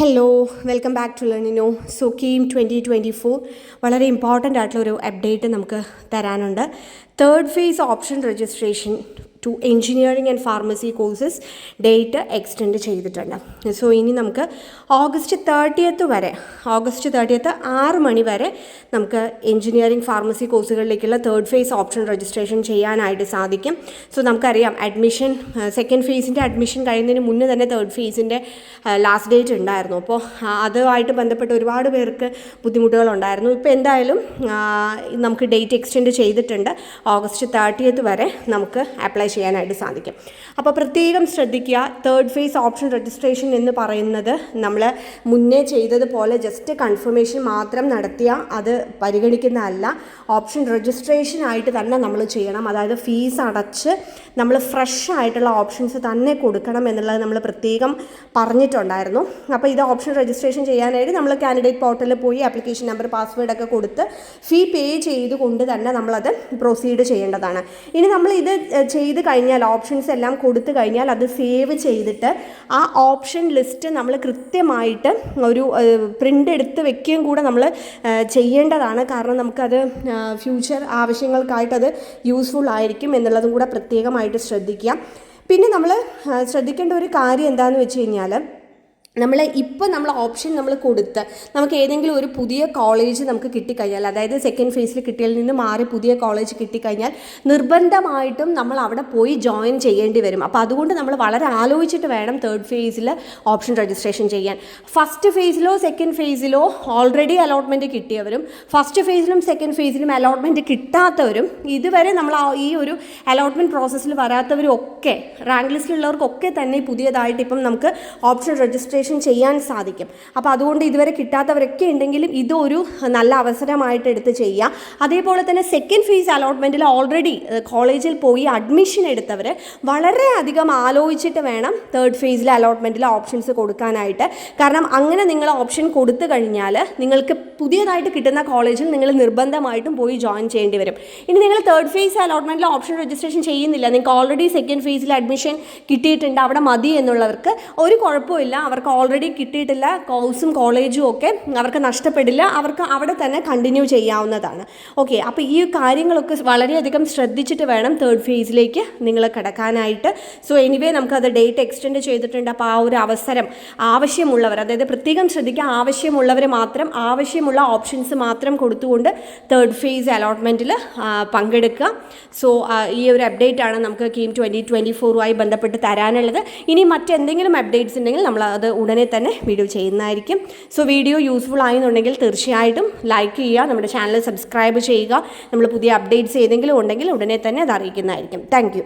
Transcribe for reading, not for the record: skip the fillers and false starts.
Hello welcome back to Learnino. So KEAM 2024 വളരെ important ആയിട്ടുള്ളൊരു update നമുക്ക് തരാനുണ്ട്. Third phase option registration to engineering and pharmacy courses date extend ചെയ്തിട്ടുണ്ട്. So ഇനി നമുക്ക് ഓഗസ്റ്റ് 30 വരെ, ഓഗസ്റ്റ് 6 മണി വരെ നമുക്ക് എഞ്ചിനീയറിംഗ് ഫാർമസി കോഴ്സുകളിലേക്കുള്ള തേർഡ് ഫേസ് ഓപ്ഷൻ രജിസ്ട്രേഷൻ ചെയ്യാനായിട്ട് സാധിക്കും. സോ നമുക്കറിയാം അഡ്മിഷൻ, സെക്കൻഡ് ഫേസിൻ്റെ അഡ്മിഷൻ കഴിയുന്നതിന് മുന്നേ തന്നെ തേർഡ് ഫേസിൻ്റെ ലാസ്റ്റ് ഡേറ്റ് ഉണ്ടായിരുന്നു. അപ്പോൾ അതുമായിട്ട് ബന്ധപ്പെട്ട് ഒരുപാട് പേർക്ക് ബുദ്ധിമുട്ടുകളുണ്ടായിരുന്നു. ഇപ്പോൾ എന്തായാലും നമുക്ക് ഡേറ്റ് എക്സ്റ്റെൻഡ് ചെയ്തിട്ടുണ്ട്. ഓഗസ്റ്റ് 30 വരെ നമുക്ക് അപ്ലൈ ചെയ്യാനായിട്ട് സാധിക്കും. അപ്പോൾ പ്രത്യേകം ശ്രദ്ധിക്കുക, തേർഡ് ഫേസ് ഓപ്ഷൻ രജിസ്ട്രേഷൻ എന്ന് പറയുന്നത് നമ്മൾ മുന്നേ ചെയ്തതുപോലെ ജസ്റ്റ് കൺഫർമേഷൻ മാത്രം നടത്തിയാൽ അത് പരിഗണിക്കുന്നതല്ല. ഓപ്ഷൻ രജിസ്ട്രേഷൻ ആയിട്ട് തന്നെ നമ്മൾ ചെയ്യണം. അതായത് ഫീസ് അടച്ച് നമ്മൾ ഫ്രഷ് ആയിട്ടുള്ള ഓപ്ഷൻസ് തന്നെ കൊടുക്കണം എന്നുള്ളത് നമ്മൾ പ്രത്യേകം പറഞ്ഞിട്ടുണ്ടായിരുന്നു. അപ്പോൾ ഇത് ഓപ്ഷൻ രജിസ്ട്രേഷൻ ചെയ്യാനായിട്ട് നമ്മൾ കാൻഡിഡേറ്റ് പോർട്ടലിൽ പോയി ആപ്ലിക്കേഷൻ നമ്പർ, പാസ്വേഡൊക്കെ കൊടുത്ത് ഫീ പേ ചെയ്തുകൊണ്ട് തന്നെ നമ്മളത് പ്രൊസീഡ് ചെയ്യേണ്ടതാണ്. ഇനി നമ്മൾ ഇത് ചെയ്ത് കഴിഞ്ഞാൽ, ഓപ്ഷൻസ് എല്ലാം കൊടുത്തു കഴിഞ്ഞാൽ അത് സേവ് ചെയ്തിട്ട് ആ ഓപ്ഷൻ ലിസ്റ്റ് നമ്മൾ കൃത്യമായിട്ട് ഒരു പ്രിൻ്റ് എടുത്ത് വെക്കുകയും കൂടെ നമ്മൾ ചെയ്യേണ്ടതാണ്. കാരണം നമുക്കത് ഫ്യൂച്ചർ ആവശ്യങ്ങൾക്കായിട്ടത് യൂസ്ഫുൾ ആയിരിക്കും എന്നുള്ളതും കൂടെ പ്രത്യേകമായിട്ട് ശ്രദ്ധിക്കുക. പിന്നെ നമ്മൾ ശ്രദ്ധിക്കേണ്ട ഒരു കാര്യം എന്താണെന്ന് വെച്ച് കഴിഞ്ഞാൽ, നമ്മൾ ഓപ്ഷൻ കൊടുത്ത് നമുക്ക് ഏതെങ്കിലും ഒരു പുതിയ കോളേജ് നമുക്ക് കിട്ടിക്കഴിഞ്ഞാൽ, അതായത് സെക്കൻഡ് ഫേസിൽ കിട്ടിയതിൽ നിന്ന് മാറി പുതിയ കോളേജ് കിട്ടിക്കഴിഞ്ഞാൽ നിർബന്ധമായിട്ടും നമ്മൾ അവിടെ പോയി ജോയിൻ ചെയ്യേണ്ടി വരും. അപ്പോൾ അതുകൊണ്ട് നമ്മൾ വളരെ ആലോചിച്ചിട്ട് വേണം തേർഡ് ഫേസിൽ ഓപ്ഷൻ രജിസ്ട്രേഷൻ ചെയ്യാൻ. ഫസ്റ്റ് ഫേസിലോ സെക്കൻഡ് ഫേസിലോ ഓൾറെഡി അലോട്ട്മെൻറ്റ് കിട്ടിയവരും ഫസ്റ്റ് ഫേസിലും സെക്കൻഡ് ഫേസിലും അലോട്ട്മെൻറ്റ് കിട്ടാത്തവരും ഇതുവരെ നമ്മൾ ഈ ഒരു അലോട്ട്മെൻറ്റ് പ്രോസസ്സിൽ വരാത്തവരും ഒക്കെ, റാങ്ക് ലിസ്റ്റിലുള്ളവർക്കൊക്കെ തന്നെ പുതിയതായിട്ട് ഇപ്പം നമുക്ക് ഓപ്ഷൻ രജിസ്ട്രേഷൻ ചെയ്യാൻ സാധിക്കും. അപ്പോൾ അതുകൊണ്ട് ഇതുവരെ കിട്ടാത്തവരൊക്കെ ഉണ്ടെങ്കിലും ഇതൊരു നല്ല അവസരമായിട്ട് എടുത്ത് ചെയ്യാം. അതേപോലെ തന്നെ സെക്കൻഡ് ഫേസ് അലോട്ട്മെൻറ്റിൽ ഓൾറെഡി കോളേജിൽ പോയി അഡ്മിഷൻ എടുത്തവർ വളരെയധികം ആലോചിച്ചിട്ട് വേണം തേർഡ് ഫേസിലെ അലോട്ട്മെൻറ്റിൽ ഓപ്ഷൻസ് കൊടുക്കാനായിട്ട്. കാരണം അങ്ങനെ നിങ്ങൾ ഓപ്ഷൻ കൊടുത്തു കഴിഞ്ഞാൽ നിങ്ങൾക്ക് പുതിയതായിട്ട് കിട്ടുന്ന കോളേജിൽ നിങ്ങൾ നിർബന്ധമായിട്ടും പോയി ജോയിൻ ചെയ്യേണ്ടി വരും. ഇനി നിങ്ങൾ തേർഡ് ഫേസ് അലോട്ട്മെൻറ്റിൽ ഓപ്ഷൻ രജിസ്ട്രേഷൻ ചെയ്യുന്നില്ല, നിങ്ങൾക്ക് ഓൾറെഡി സെക്കൻഡ് ഫേസിൽ അഡ്മിഷൻ കിട്ടിയിട്ടുണ്ട്, അവിടെ മതി എന്നുള്ളവർക്ക് ഒരു കുഴപ്പമില്ല. അവർക്ക് ഓൾറെഡി കിട്ടിയിട്ടില്ല കോഴ്സും കോളേജും ഒക്കെ അവർക്ക് നഷ്ടപ്പെടില്ല, അവർക്ക് അവിടെ തന്നെ കണ്ടിന്യൂ ചെയ്യാവുന്നതാണ്. ഓക്കെ, അപ്പോൾ ഈ കാര്യങ്ങളൊക്കെ വളരെയധികം ശ്രദ്ധിച്ചിട്ട് വേണം തേർഡ് ഫേസിലേക്ക് നിങ്ങൾ കിടക്കാനായിട്ട്. സോ എനിവേ നമുക്കത് ഡേറ്റ് എക്സ്റ്റെൻഡ് ചെയ്തിട്ടുണ്ട്. അപ്പോൾ ആ ഒരു അവസരം ആവശ്യമുള്ളവർ, അതായത് പ്രത്യേകം ശ്രദ്ധിക്കുക, ആവശ്യമുള്ളവർ മാത്രം, ആവശ്യമുള്ള ഓപ്ഷൻസ് മാത്രം കൊടുത്തുകൊണ്ട് തേർഡ് ഫേസ് അലോട്ട്മെൻറ്റിൽ പങ്കെടുക്കുക. സോ ഈ ഒരു അപ്ഡേറ്റ് ആണ് നമുക്ക് കീം 2024 ബന്ധപ്പെട്ട് തരാനുള്ളത്. ഇനി മറ്റെന്തെങ്കിലും അപ്ഡേറ്റ്സ് ഉണ്ടെങ്കിൽ നമ്മൾ അത് ഉടനെ തന്നെ വീഡിയോ ചെയ്യുന്നതായിരിക്കും. സോ വീഡിയോ യൂസ്ഫുൾ ആയെന്നുണ്ടെങ്കിൽ തീർച്ചയായിട്ടും ലൈക്ക് ചെയ്യുക, നമ്മുടെ ചാനൽ സബ്സ്ക്രൈബ് ചെയ്യുക. നമ്മൾ പുതിയ അപ്ഡേറ്റ്സ് ഏതെങ്കിലും ഉണ്ടെങ്കിൽ ഉടനെ തന്നെ അത് അറിയിക്കുന്നതായിരിക്കും. Thank you.